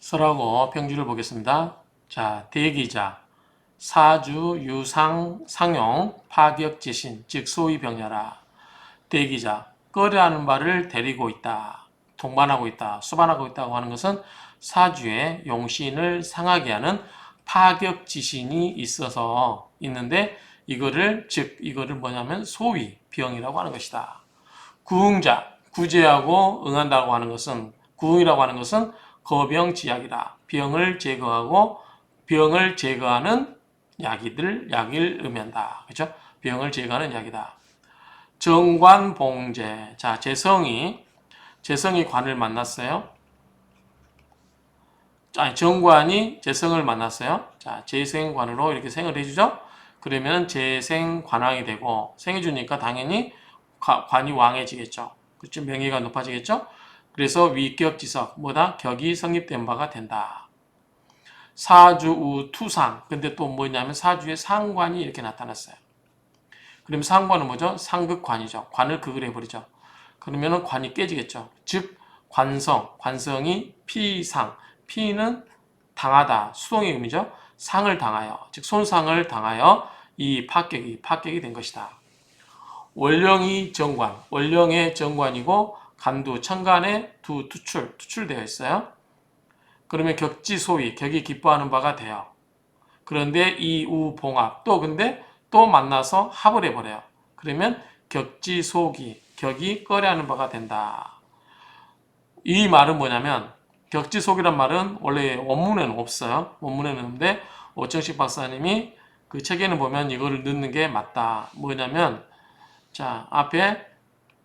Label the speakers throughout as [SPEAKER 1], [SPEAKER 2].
[SPEAKER 1] 설하고 평주를 보겠습니다. 자, 대기자, 사주, 유상, 상용, 파격지신, 즉 소위 병야라. 대기자, 거래하는 바를 데리고 있다, 동반하고 있다, 수반하고 있다고 하는 것은 사주에 용신을 상하게 하는 파격지신이 있어서 있는데 이거를 뭐냐면 소위 병이라고 하는 것이다. 구응자, 구제하고 응한다고 하는 것은, 구응이라고 하는 것은 거병지약이다. 병을 제거하는 약을 의미한다. 그렇죠? 병을 제거하는 약이다. 정관봉제. 자, 재성이 관을 만났어요. 자, 정관이 재성을 만났어요. 자, 재생관으로 이렇게 생을 해주죠. 그러면 재생관왕이 되고, 생해주니까 당연히 관이 왕해지겠죠. 그렇죠? 명예가 높아지겠죠. 그래서 위격지석, 뭐다? 격이 성립된 바가 된다. 사주 투상. 근데 또 뭐냐면 사주에 상관이 이렇게 나타났어요. 그럼 상관은 뭐죠? 상극관이죠. 관을 극을 해버리죠. 그러면은 관이 깨지겠죠. 즉 관성이 피상. 피는 당하다, 수동의 의미죠. 상을 당하여, 즉 손상을 당하여 이 파격이 된 것이다. 월령이 정관, 월령의 정관이고 간두, 천간에 투출되어 있어요. 그러면 격지소위, 격이 기뻐하는 바가 돼요. 그런데 이우봉합, 근데 또 만나서 합을 해버려요. 그러면 격지소기, 격이 꺼려하는 바가 된다. 이 말은 뭐냐면, 격지속이란 말은 원래 원문에는 없어요. 원문에는 없는데 오정식 박사님이 그 책에는 보면 이거를 넣는 게 맞다. 뭐냐면, 자, 앞에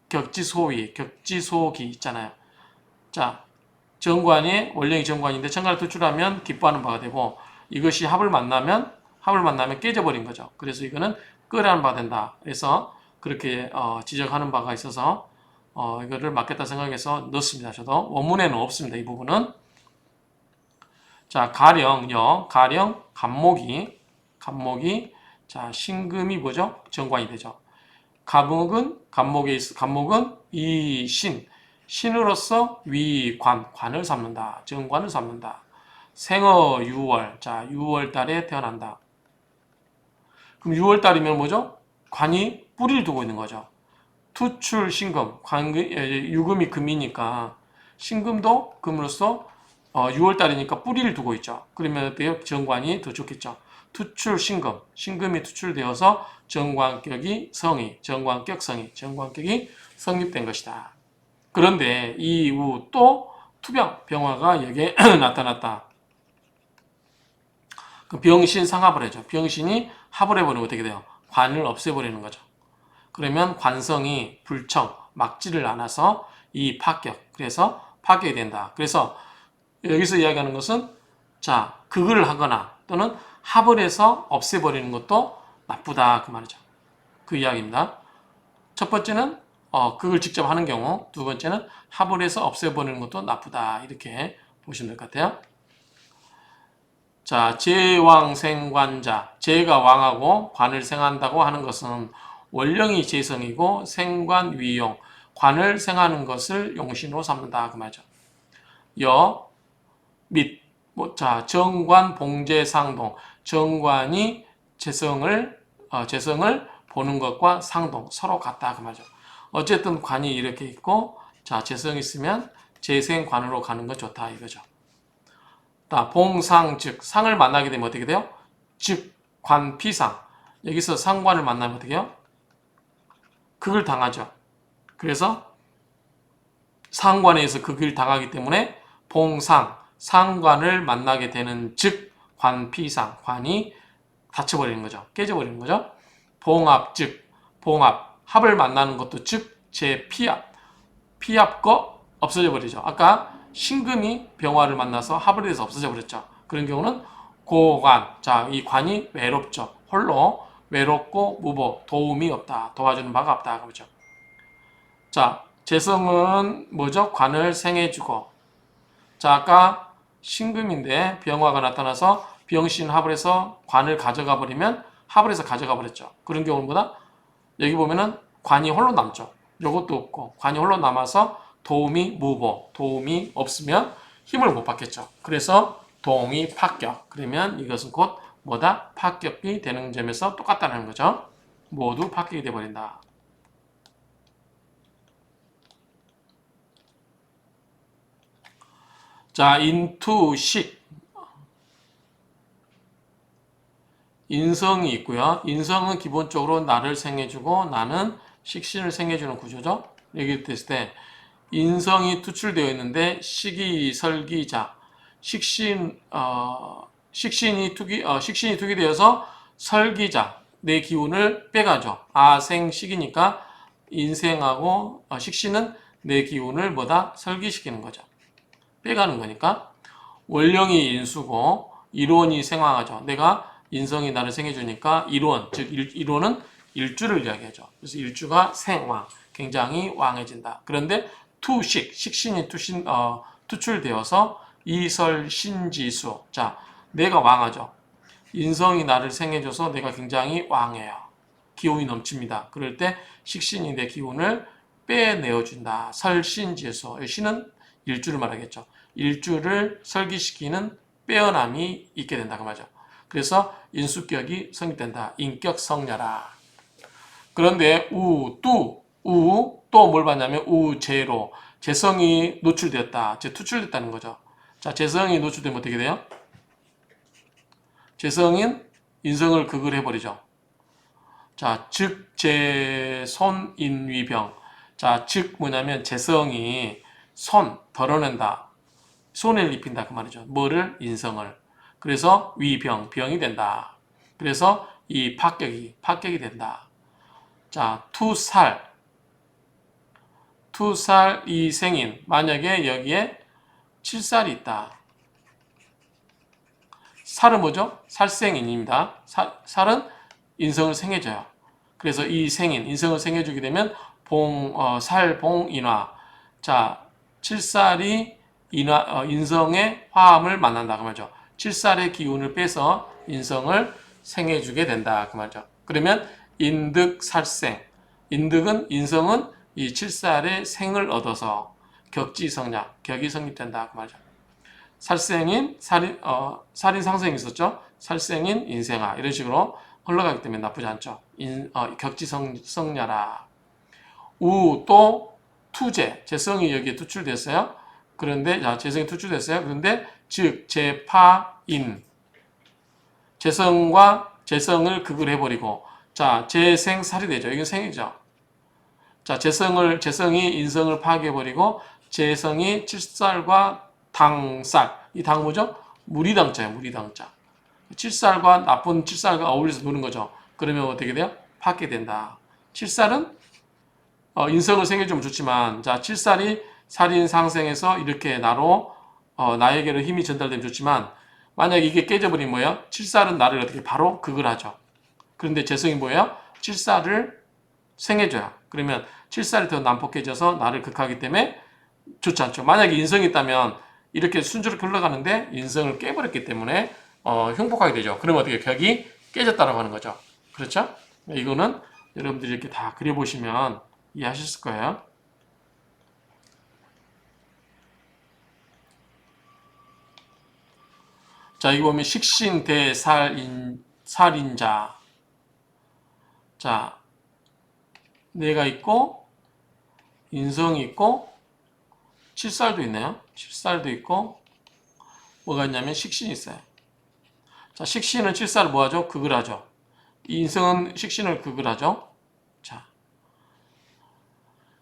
[SPEAKER 1] 격지소위, 격지소기 있잖아요. 자, 정관이 원령이 정관인데 천간을 투출하면 기뻐하는 바가 되고, 이것이 합을 만나면 깨져버린 거죠. 그래서 이거는 끄라는 바가 된다. 그래서 그렇게 지적하는 바가 있어서 이거를 맞겠다 생각해서 넣습니다. 저도 원문에는 없습니다. 이 부분은. 자, 가령 간목이 자, 신금이 뭐죠? 정관이 되죠. 간목은 이 신으로서 관을 삼는다. 정관을 삼는다. 생어 6월. 자, 6월 달에 태어난다. 그럼 6월 달이면 뭐죠? 관이 뿌리를 두고 있는 거죠. 투출 신금, 유금이 금이니까 신금도 금으로서 6월 달이니까 뿌리를 두고 있죠. 그러면 정관이 더 좋겠죠. 투출 신금이 투출되어서 정관격이 성립된 것이다. 그런데 이후 또 병화가 여기에 나타났다. 그 병신 상합을 하죠. 병신이 합을 해버리면 어떻게 돼요? 관을 없애버리는 거죠. 그러면 관성이 불청, 막지를 않아서 이 그래서 파격이 된다. 그래서 여기서 이야기하는 것은, 자, 극을 하거나 또는 합을 해서 없애버리는 것도 나쁘다, 그 말이죠. 그 이야기입니다. 첫 번째는 극을 직접 하는 경우, 두 번째는 합을 해서 없애버리는 것도 나쁘다, 이렇게 보시면 될 것 같아요. 자, 제왕생관자, 제가 왕하고 관을 생한다고 하는 것은 원령이 재성이고 생관위용, 관을 생하는 것을 용신으로 삼는다, 그 말이죠. 자, 정관 봉제상동, 정관이 재성을 보는 것과 상동, 서로 같다, 그 말이죠. 어쨌든 관이 이렇게 있고, 자, 재성이 있으면 재생관으로 가는 건 좋다, 이거죠. 봉상, 즉 상을 만나게 되면 어떻게 돼요? 즉 관피상, 여기서 상관을 만나면 어떻게 해요? 극을 당하죠. 그래서 상관에서 극을 당하기 때문에 상관을 만나게 되는 즉 관피상, 관이 닫혀버리는 거죠. 깨져버리는 거죠. 합을 만나는 것도 즉 피합거 없어져 버리죠. 아까 신금이 병화를 만나서 합을 해서 없어져 버렸죠. 그런 경우는 고관, 자, 이 관이 외롭죠. 홀로 외롭고 무보, 도움이 없다, 도와주는 바가 없다, 그렇죠. 자, 재성은 뭐죠? 관을 생해주고, 자, 아까 신금인데 병화가 나타나서 병신 합을 해서 관을 가져가 버리면 합을 해서 가져가 버렸죠. 그런 경우는 뭐다? 여기 보면은 관이 홀로 남죠. 요것도 없고 관이 홀로 남아서 도움이 없으면 힘을 못 받겠죠. 그래서 동의 파격. 그러면 이것은 곧 뭐다? 파격이 되는 점에서 똑같다는 거죠. 모두 파격이 되어버린다. 자, 인투식. 인성이 있고요. 인성은 기본적으로 나를 생해주고 나는 식신을 생해주는 구조죠. 얘기 됐을 때 인성이 투출되어 있는데 식이설기자 식신이 투기되어서 설기자 내 기운을 빼가죠. 아생식이니까 인생하고 식신은 내 기운을 뭐다 설기시키는 거죠. 빼가는 거니까 원령이 인수고 일원이 생황하죠. 내가 인성이 나를 생해주니까 일원, 즉 일원은 일주를 이야기하죠. 그래서 일주가 생왕, 굉장히 왕해진다. 그런데 식신이 투출되어서 이설신지수. 자, 내가 왕하죠. 인성이 나를 생해줘서 내가 굉장히 왕해요. 기운이 넘칩니다. 그럴 때 식신이 내 기운을 빼내어준다. 설신지수. 신은 일주를 말하겠죠. 일주를 설기시키는 빼어남이 있게 된다. 그 말이죠. 그래서 인수격이 성립된다. 인격 성녀라. 그런데 또 뭘 봤냐면 우재로 재성이 노출되었다. 투출됐다는 거죠. 자, 재성이 노출되면 어떻게 돼요? 재성인 인성을 극을 해버리죠. 자, 즉 재손인위병. 자, 즉 뭐냐면 재성이 덜어낸다. 손해를 입힌다 그 말이죠. 뭐를? 인성을. 그래서 병이 된다. 그래서 이 파격이 된다. 자, 투살 이 생인. 만약에 여기에 7살이 있다. 살은 뭐죠? 살생인입니다. 살은 인성을 생해줘요. 그래서 이 생인, 인성을 생해주게 되면 살봉인화. 자, 7살이 인성의 화합을 만난다. 그 말이죠. 7살의 기운을 빼서 인성을 생해주게 된다. 그 말이죠. 그러면 인득살생. 인성은 이 7살의 생을 얻어서 격이 성립된다. 그 말이죠. 살생인, 살인 상생이 있었죠. 살생인, 인생아. 이런 식으로 흘러가기 때문에 나쁘지 않죠. 격지성녀라. 또 재성이 여기에 투출됐어요. 그런데 재성이 투출됐어요. 그런데 즉 재파인 재성을 극을 해버리고 자 재생살이 되죠. 이건 생이죠. 자 재성이 인성을 파괴해버리고 재성이 칠살과 당살 이 당 뭐죠? 무리당자예요. 무리당자. 칠살과 나쁜 칠살과 어울려서 노는 거죠. 그러면 어떻게 돼요? 파괴된다. 칠살은 인성을 생겨주면 좋지만 자 칠살이 살인 상생해서 이렇게 나에게로 힘이 전달되면 좋지만 만약 이게 깨져버리면 뭐예요? 칠살은 나를 어떻게 바로 극을 하죠. 그런데 재성이 뭐예요? 칠살을 생해줘요. 그러면 칠살이 더 난폭해져서 나를 극하기 때문에 좋지 않죠. 만약에 인성이 있다면 이렇게 순조롭게 흘러가는데 인성을 깨버렸기 때문에 흉폭하게 되죠. 그러면 어떻게 벽이 깨졌다고 하는 거죠. 그렇죠? 이거는 여러분들이 이렇게 다 그려보시면 이해하셨을 거예요. 자, 이거 보면 식신 대살인자. 자, 내가 있고 인성이 있고 칠살도 있네요. 칠살도 있고 뭐가 있냐면 식신이 있어요. 자, 식신은 칠살을 뭐하죠? 극을 하죠. 인성은 식신을 극을 하죠. 자,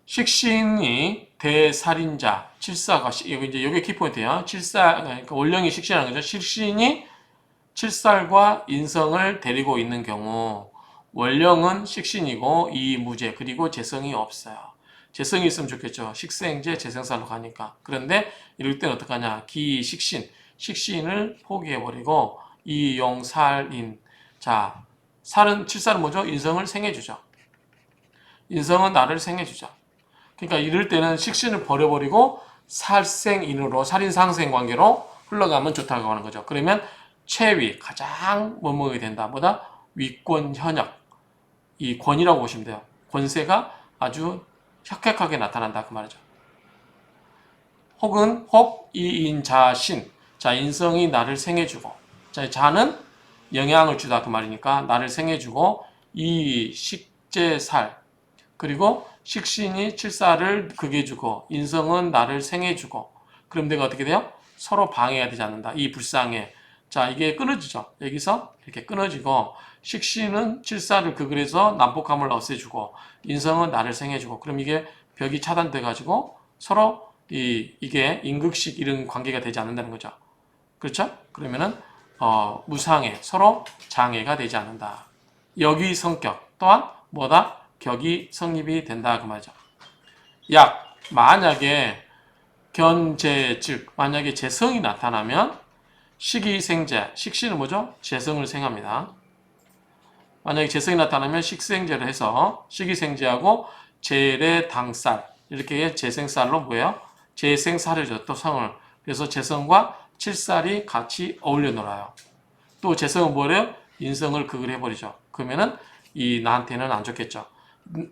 [SPEAKER 1] 식신이 대살인자, 칠사가 이게 키포인트예요. 그러니까 원령이 식신하는 거죠. 식신이 칠살과 인성을 데리고 있는 경우 원령은 식신이고 이무제 그리고 재성이 없어요. 재성이 있으면 좋겠죠. 식생제 재생살로 가니까. 그런데 이럴 때는 어떡하냐? 식신을 포기해버리고 이용살인. 자, 칠살은 뭐죠? 인성을 생해주죠. 인성은 나를 생해주죠. 그러니까 이럴 때는 식신을 버려버리고 살생인으로 살인상생 관계로 흘러가면 좋다고 하는 거죠. 그러면 최위 가장 뭐뭐가 된다. 보다 위권 현역 이 권이라고 보시면 돼요. 권세가 아주 혁혁하게 나타난다 그 말이죠. 혹은 혹 이인자신. 자, 인성이 나를 생해주고. 자, 자는 영향을 주다 그 말이니까 나를 생해주고 이 식재살. 그리고 식신이 칠사를 극해주고 인성은 나를 생해주고. 그럼 내가 어떻게 돼요? 서로 방해가 되지 않는다. 이 불상에. 자, 이게 끊어지죠. 여기서 이렇게 끊어지고 식신은 칠사를 극을 해서 난폭함을 없애주고 인성은 나를 생해주고. 그럼 이게 벽이 차단돼 가지고 서로 이게 임극식 이런 관계가 되지 않는다는 거죠. 그렇죠? 그러면은 무상해 서로 장애가 되지 않는다. 여기 성격 또한 뭐다? 격이 성립이 된다 그 말이죠. 약 만약에 견재 즉 만약에 재성이 나타나면 식이생재 식신은 뭐죠? 재성을 생합니다. 만약에 재성이 나타나면 식생재를 해서 식이생재하고 재래당살 이렇게 재생살로 뭐예요? 재생살이죠. 또 성을. 그래서 재성과 칠살이 같이 어울려 놀아요. 또 재성은 뭐래요? 인성을 극을 해버리죠. 그러면은 나한테는 안 좋겠죠.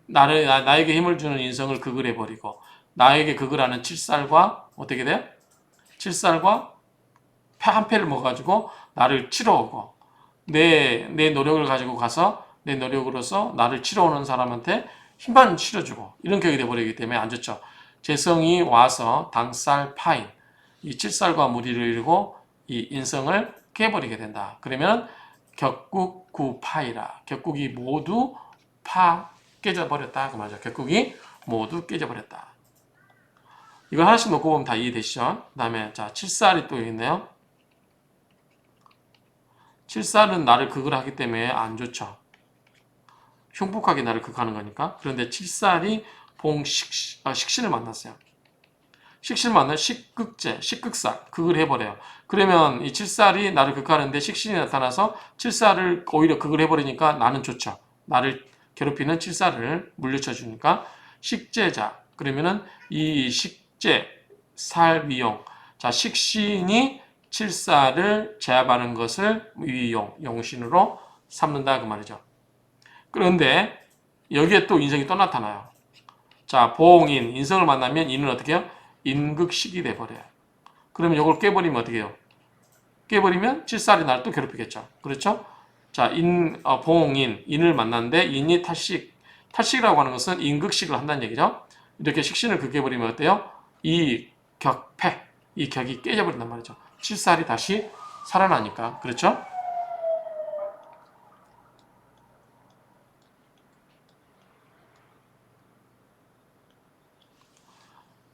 [SPEAKER 1] 나에게 힘을 주는 인성을 극을 해버리고 나에게 극을 하는 칠살과 어떻게 돼요? 칠살과 한 패를 먹어가지고 나를 치러오고 내 노력을 가지고 가서 내 노력으로서 나를 치러오는 사람한테 힘만 실어주고 이런 격이 돼버리기 때문에 안 좋죠. 재성이 와서 당살 파인 이 칠살과 무리를 이루고 이 인성을 깨버리게 된다. 그러면 격국 구파이라 격국이 모두 깨져버렸다 그 말이죠. 격국이 모두 깨져버렸다. 이걸 하나씩 놓고 보면 다 이해되시죠? 그 다음에 자 칠살이 또 있네요. 칠살은 나를 극을 하기 때문에 안 좋죠. 흉폭하게 나를 극하는 거니까. 그런데 칠살이 식신을 만났어요. 식신을 만나면 식극재, 식극살, 극을 해버려요. 그러면 이 칠살이 나를 극하는데 식신이 나타나서 칠살을 오히려 극을 해버리니까 나는 좋죠. 나를 괴롭히는 칠살을 물리쳐 주니까 식재자. 그러면은 이 식재, 살위용. 자, 식신이 칠살을 제압하는 것을 위용, 용신으로 삼는다 그 말이죠. 그런데 여기에 또 인성이 또 나타나요. 자, 봉인, 인성을 만나면 인은 어떻게 해요? 인극식이 돼버려요. 그러면 이걸 깨버리면 어떻게 해요? 깨버리면 칠살이 날 또 괴롭히겠죠. 그렇죠? 자, 봉인, 인을 만났는데 인이 탈식이라고 하는 것은 인극식을 한다는 얘기죠. 이렇게 식신을 극해버리면 어때요? 이 격이 깨져버린단 말이죠. 칠살이 다시 살아나니까. 그렇죠?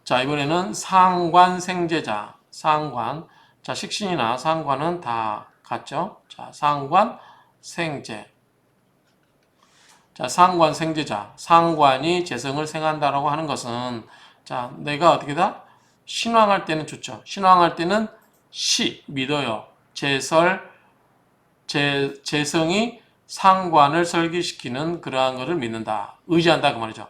[SPEAKER 1] 자, 이번에는 상관생재자. 상관. 자, 식신이나 상관은 다 같죠? 자, 상관, 생재. 자, 상관, 생재자. 상관이 재성을 생한다라고 하는 것은 자, 내가 어떻게다? 신왕할 때는 좋죠. 신왕할 때는 믿어요. 재성이 상관을 설기시키는 그러한 것을 믿는다. 의지한다 그 말이죠.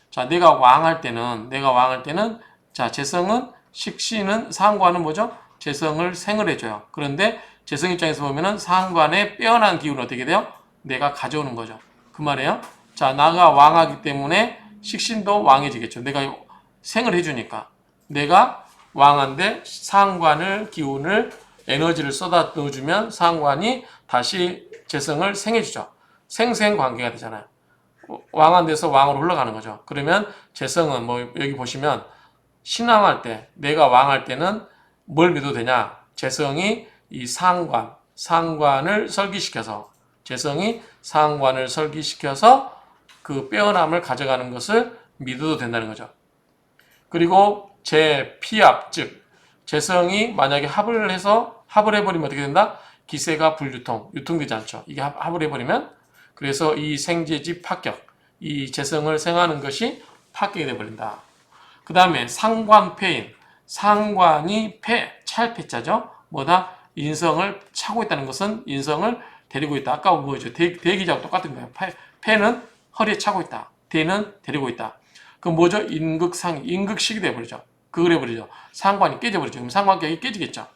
[SPEAKER 1] 자, 내가 왕할 때는 자, 재성은 식신은 상관은 뭐죠? 재성을 생을 해줘요. 그런데 재성 입장에서 보면은 상관의 빼어난 기운을 어떻게 돼요? 내가 가져오는 거죠. 그 말이에요. 자, 나가 왕하기 때문에 식신도 왕해지겠죠. 내가 생을 해주니까. 내가 왕한데 상관을 기운을 에너지를 쏟아 넣어주면 상관이 다시 재성을 생해주죠. 생생 관계가 되잖아요. 왕한 데서 왕으로 흘러가는 거죠. 그러면 재성은 뭐 여기 보시면 신왕할 때 내가 왕할 때는 뭘 믿어도 되냐? 재성이 이 상관을 설기시켜서 재성이 상관을 설기시켜서 그 빼어남을 가져가는 것을 믿어도 된다는 거죠. 그리고 재피합 즉 재성이 만약에 합을 해버리면 어떻게 된다? 기세가 유통되지 않죠. 이게 합을 해버리면 그래서 이 생재지 파격, 이 재성을 생하는 것이 파격이 되어버린다. 그 다음에 상관패인, 상관이 찰패자죠. 뭐다? 인성을 차고 있다는 것은 인성을 데리고 있다. 아까 뭐죠? 대기자하고 똑같은 거예요. 패는 허리에 차고 있다. 대는 데리고 있다. 그럼 뭐죠? 인극식이 되어버리죠. 그걸 해버리죠. 상관이 깨져버리죠. 그럼 상관격이 깨지겠죠.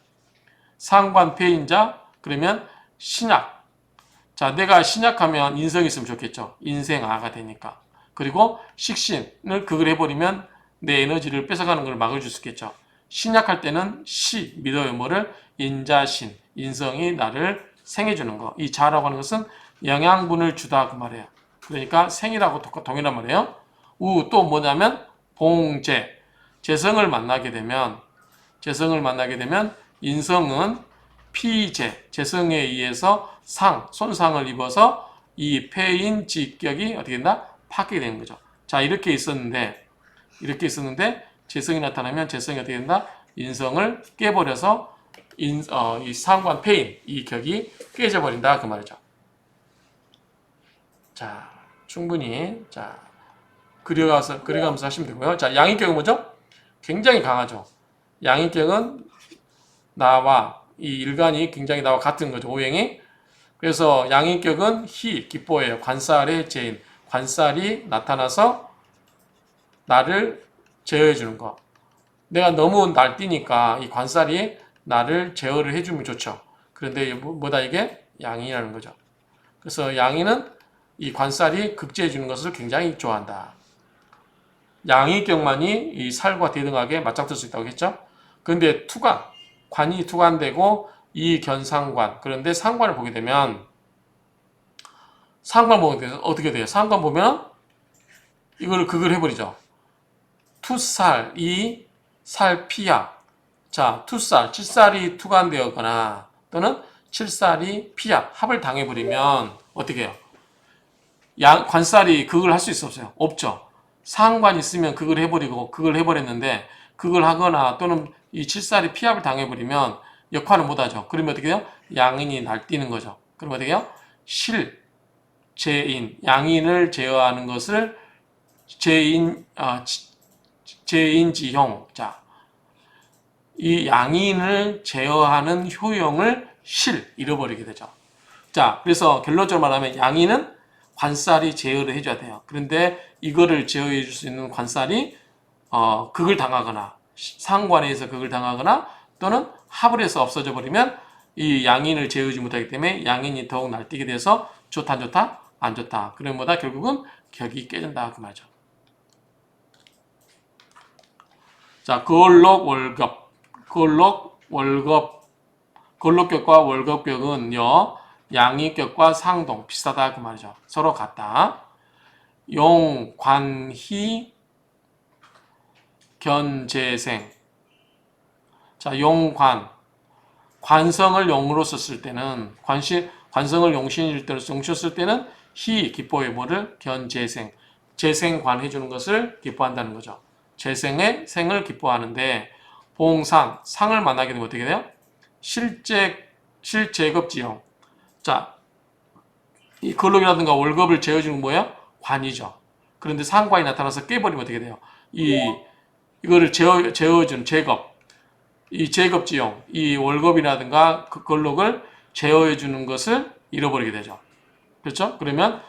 [SPEAKER 1] 상관패인자, 그러면 신약. 자, 내가 신약하면 인성이 있으면 좋겠죠. 인생아가 되니까. 그리고 식신을 극을 해버리면 내 에너지를 뺏어가는 걸 막아줄 수 있겠죠. 신약할 때는 시, 믿어요. 뭐를? 인자신, 인성이 나를 생해주는 거. 이 자라고 하는 것은 영양분을 주다 그 말이에요. 그러니까 생이라고 동일한 말이에요. 우, 또 뭐냐면 봉제, 재성을 만나게 되면 인성은 피제, 재성에 의해서 손상을 입어서 이 폐인 직격이 어떻게 된다? 파괴 되는 거죠. 자, 이렇게 있었는데 재성이 나타나면 재성이 어떻게 된다? 인성을 깨버려서 이 상관 폐인, 이 격이 깨져버린다 그 말이죠. 자, 충분히 그려가면서 하시면 되고요. 자, 양인격은 뭐죠? 굉장히 강하죠. 양인격은 나와 이 일간이 굉장히 나와 같은 거죠. 오행이. 그래서 양인격은 기뻐해요. 관살의 제인. 관살이 나타나서 나를 제어해 주는 거. 내가 너무 날뛰니까 이 관살이 나를 제어를 해주면 좋죠. 그런데 뭐다 이게? 양인이라는 거죠. 그래서 양인은 이 관살이 극제해 주는 것을 굉장히 좋아한다. 양인격만이 이 살과 대등하게 맞닥뜨릴 수 있다고 했죠. 그런데 관이 투관되고 이 견상관. 그런데 상관을 보게 되면 상관 보면 어떻게 돼요? 상관 보면 이거를 극을 해버리죠. 투살, 이 살피약. 자, 칠살이 투관되었거나 또는 칠살이 피약, 합을 당해버리면 어떻게 해요? 관살이 극을 할 수 있어 없어요? 없죠. 상관이 있으면 극을 해버리고 극을 해버렸는데 극을 하거나 또는 이 칠살이 피합을 당해버리면 역할을 못하죠. 그러면 어떻게 돼요? 양인이 날뛰는 거죠. 그러면 어떻게 해요? 제인, 양인을 제어하는 것을 제인지형. 자, 이 양인을 제어하는 효용을 잃어버리게 되죠. 자, 그래서 결론적으로 말하면 양인은 관살이 제어를 해줘야 돼요. 그런데 이거를 제어해 줄 수 있는 관살이 극을 당하거나 상관에서 극을 당하거나 또는 합을 해서 없어져 버리면 이 양인을 제어하지 못하기 때문에 양인이 더욱 날뛰게 돼서 좋다 안 좋다? 안 좋다. 그런 보다 결국은 격이 깨진다 그 말이죠. 자, 걸록격과 월급격은요 양이격과 상동 비슷하다 그 말이죠. 서로 같다. 용, 관, 희, 견재생. 자, 용, 관성을 용으로 썼을 때는 관성을 용신일 때로 썼을 때는 희, 기뻐의 뭐를 견재생. 재생관 해주는 것을 기뻐한다는 거죠. 재생의 생을 기뻐하는데 봉상, 상을 만나게 되면 어떻게 돼요? 실제급지형. 자, 이 근록이라든가 월급을 재어주는 뭐예요? 관이죠. 그런데 상관이 나타나서 깨버리면 어떻게 돼요? 이거를 재어주는 제급, 이 제급지용, 이 월급이라든가 그 근록을 제어해주는 것을 잃어버리게 되죠. 그렇죠? 그러면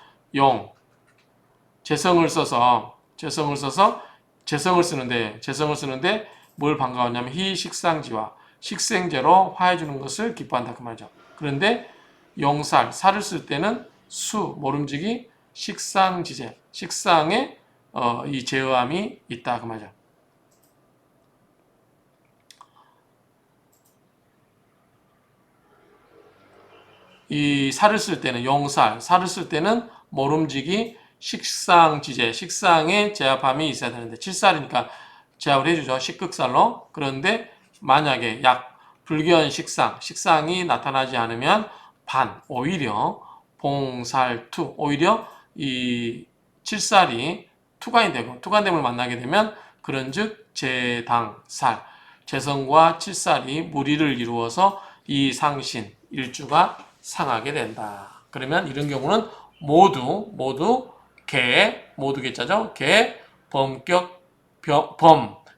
[SPEAKER 1] 재성을 쓰는데 뭘 반가웠냐면 희식상지와 식생제로 화해주는 것을 기뻐한다 그 말이죠. 그런데 살을 쓸 때는 모름지기 식상지제, 식상에 이 제어함이 있다 그 말이죠. 이 살을 쓸 때는 살을 쓸 때는 모름지기 식상지제, 식상에 제압함이 있어야 되는데 칠살이니까 제압을 해주죠. 식극살로. 그런데 만약에 불견 식상이 나타나지 않으면 오히려 봉살투, 오히려 이 칠살이 투관됨을 만나게 되면 그런즉 재성과 칠살이 무리를 이루어서 이 상신, 일주가 상하게 된다. 그러면 이런 경우는 모두 개자죠.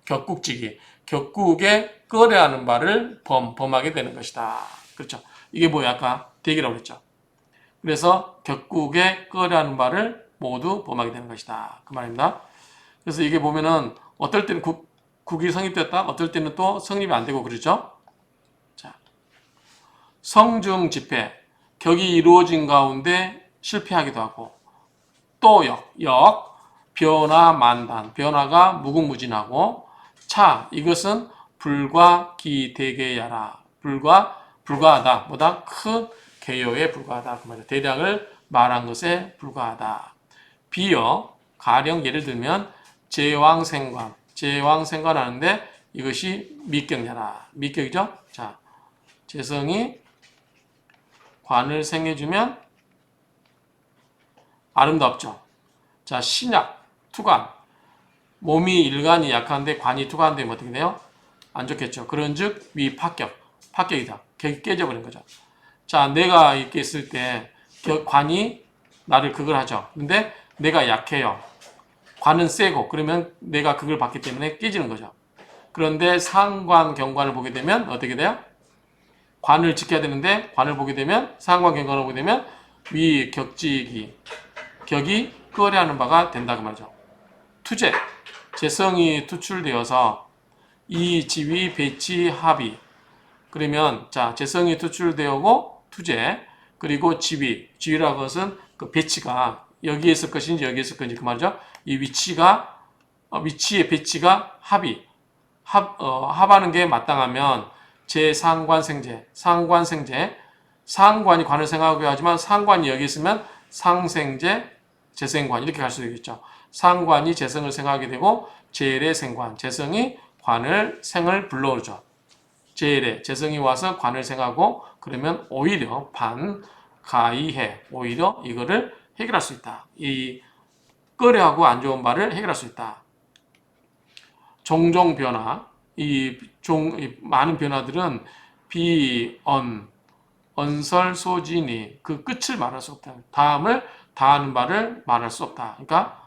[SPEAKER 1] 격국지기. 격국에 거래하는 바를 범하게 되는 것이다. 그렇죠. 이게 뭐야? 아까 대기라고 그랬죠. 그래서 격국에 거래하는 바를 모두 범하게 되는 것이다. 그 말입니다. 그래서 이게 보면은 어떨 때는 국이 성립됐다. 어떨 때는 또 성립이 안 되고 그러죠. 자, 성중집회. 격이 이루어진 가운데 실패하기도 하고 또 변화 만단. 변화가 무궁무진하고 이것은 불과 기대개야라. 불과하다. 뭐다? 큰 개요에 불과하다. 그 말이야. 대략을 말한 것에 불과하다. 비어 가령 예를 들면 제왕생관. 제왕생관 하는데 이것이 밑격야라. 밑격이죠? 자, 재성이 관을 생해주면 아름답죠. 자, 신약, 투관. 몸이 일간이 약한데 관이 투관되면 어떻게 돼요? 안 좋겠죠. 그런즉 위팍격, pak격이다. 격이 깨져버린 거죠. 자, 내가 이렇게 있을 때 관이 나를 극을 하죠. 근데 내가 약해요. 관은 세고 그러면 내가 극을 받기 때문에 깨지는 거죠. 그런데 상관, 경관을 보게 되면 어떻게 돼요? 관을 지켜야 되는데 관을 보게 되면 상관, 경관을 보게 되면 위, 격지기, 격이 끄어려하는 바가 된다 그 말이죠. 투재, 재성이 투출되어서 이 지위, 배치, 합의. 그러면 자 재성이 투출되고 투재 그리고 지위라는 것은 그 배치가 여기에 있을 것인지 여기에 있을 것인지 그 말이죠. 이 위치가 위치의 배치가 합하는 게 마땅하면 제상관생재 상관이 관을 생각하고 하지만 상관이 여기 있으면 상생재 재생관 이렇게 갈 수도 있겠죠. 상관이 재성을 생각하게 되고 제일의 생관 재성이 관을 생을 불러오죠. 제일에 재성이 와서 관을 생하고 그러면 오히려 가이해 오히려 이거를 해결할 수 있다. 이 꺼려하고 안 좋은 바를 해결할 수 있다. 종종 변화 이 많은 변화들은 언설소진이 그 끝을 말할 수 없다. 다음을 다하는 바를 말할 수 없다. 그러니까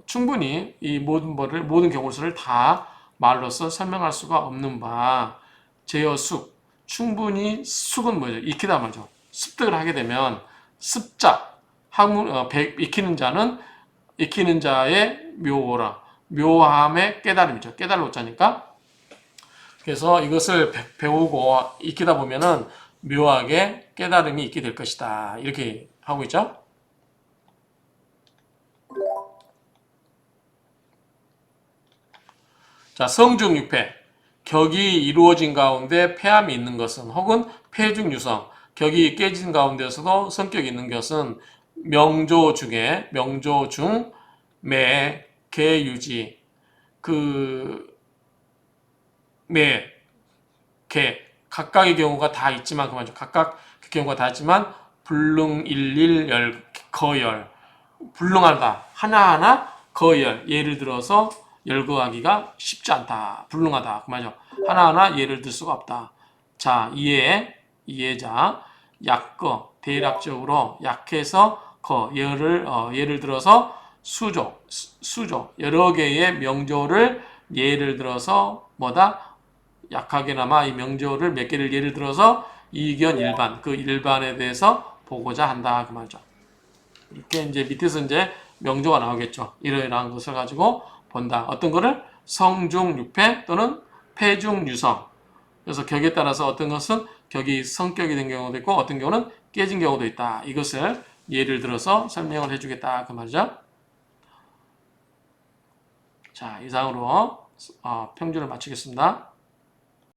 [SPEAKER 1] 충분히 이 모든 경우수를 다 말로서 설명할 수가 없는 바 제어숙 충분히 숙은 뭐죠? 익히다 말이죠. 습득을 하게 되면 습자 익히는 자의 묘라 묘함의 깨달음이죠. 깨달을 자니까 그래서 이것을 배우고 익히다 보면은 묘하게 깨달음이 있게 될 것이다. 이렇게 하고 있죠. 자, 성중유패. 격이 이루어진 가운데 폐함이 있는 것은 혹은 폐중유성. 격이 깨진 가운데서도 성격이 있는 것은 명조 중, 개유지. 각각의 경우가 다 있지만, 그만죠. 각각 그 경우가 다 있지만, 거열. 불능하다. 하나하나 거열. 예를 들어서, 열거하기가 쉽지 않다. 불능하다. 그 말이죠. 하나하나 예를 들 수가 없다. 자, 이해자, 약거, 대략적으로 약해서 예를 들어서 수조, 여러 개의 명조를 예를 들어서 약하게나마 이 명조를 몇 개를 예를 들어서 이견 일반, 그 일반에 대해서 보고자 한다. 그 말이죠. 이렇게 이제 밑에서 이제 명조가 나오겠죠. 이러이러한 것을 가지고 본다. 어떤 거를 성중유패 또는 폐중유성. 그래서 격에 따라서 어떤 것은 격이 성격이 된 경우도 있고 어떤 경우는 깨진 경우도 있다. 이것을 예를 들어서 설명을 해주겠다. 그 말이죠. 자, 이상으로 평준을 마치겠습니다.